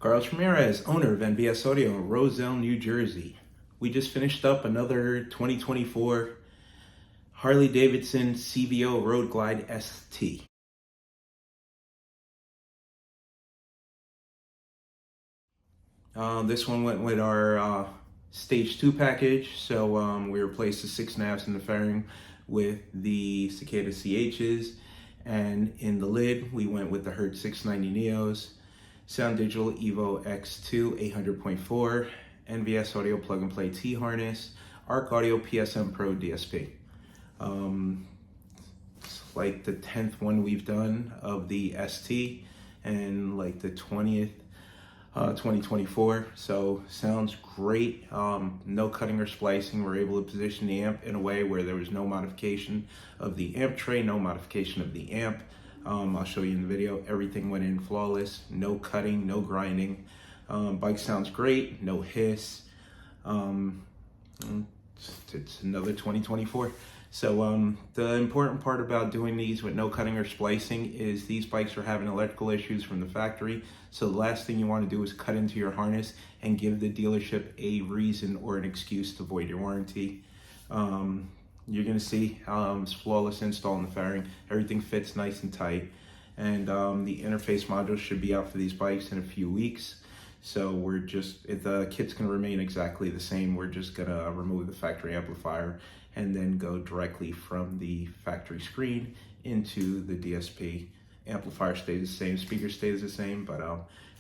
Carlos Ramirez, owner of NBS Audio in Roselle, New Jersey. We just finished up another 2024 Harley Davidson CVO Road Glide ST. This one went with our Stage 2 package, so we replaced the 6 navs in the fairing with the Cicada CHs, and in the lid we went with the Hertz 690 Neos, Sound Digital Evo X2 800.4, NVS Audio Plug and Play T-Harness, Arc Audio PSM Pro DSP. It's like the 10th one we've done of the ST and like the 20th 2024, so sounds great. No cutting or splicing. We're able to position the amp in a way where there was no modification of the amp tray, no modification of the amp. I'll show you in the video. Everything went in flawless, no cutting, no grinding. Bike sounds great, no hiss. It's another 2024. So the important part about doing these with no cutting or splicing is these bikes are having electrical issues from the factory. So the last thing you want to do is cut into your harness and give the dealership a reason or an excuse to void your warranty. You're going to see it's flawless install in the fairing. Everything fits nice and tight. And the interface modules should be out for these bikes in a few weeks. So we're just, the kit's going to remain exactly the same. We're just going to remove the factory amplifier and then go directly from the factory screen into the DSP. Amplifier stays the same, speaker stays the same, but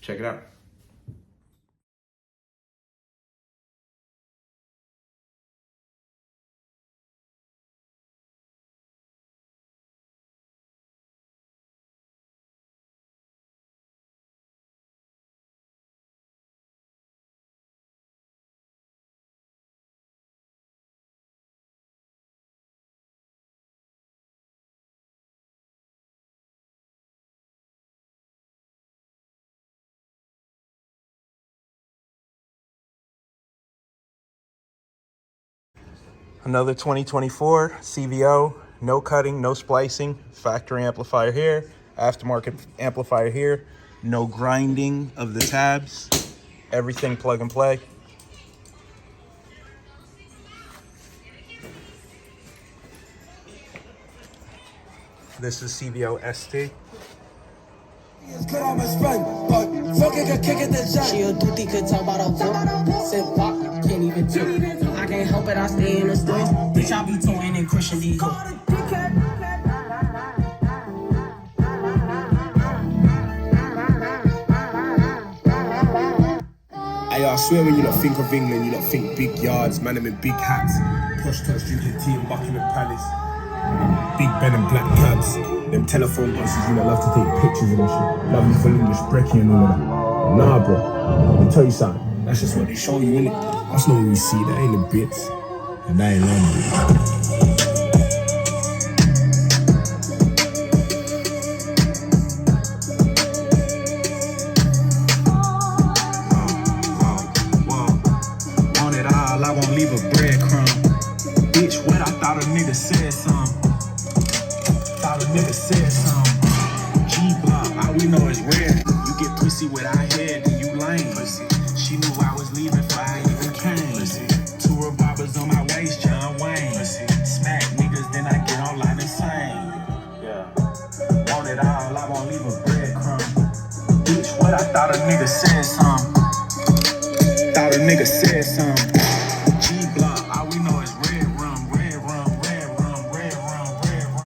check it out. Another 2024 CVO, no cutting, no splicing, factory amplifier here, aftermarket amplifier here, no grinding of the tabs, everything plug and play. This is CVO ST. She'll do think could talk about a vote. Said fuck, can't even do. I can't help it, I stay in the store. Bitch, I be toying and crushing these. Hey, I swear when you lot think of England, you lot think big yards, man, them in big hats. Posh toast drinking tea in Buckingham Palace. Big Ben and black cabs. Them telephone buses, you lot love to take pictures of and shit. Love you full English brekkie and all of that. Nah, bro. Let me tell you something. That's just what they show you, innit? That's not what we see. That ain't the bits. And that ain't London. I won't leave a breadcrumb. Bitch, what I thought a nigga said something. Thought a nigga said something. G-block, all we know is red. You get pussy without head, then you lame. Pussy. She knew I was leaving before I even came. Pussy. 2 revolvers on my waist, John Wayne. Pussy. Smack niggas, then I get on like the same. Yeah. Want it all, I won't leave a breadcrumb. Bitch, what I thought a nigga said something. Thought a nigga said something.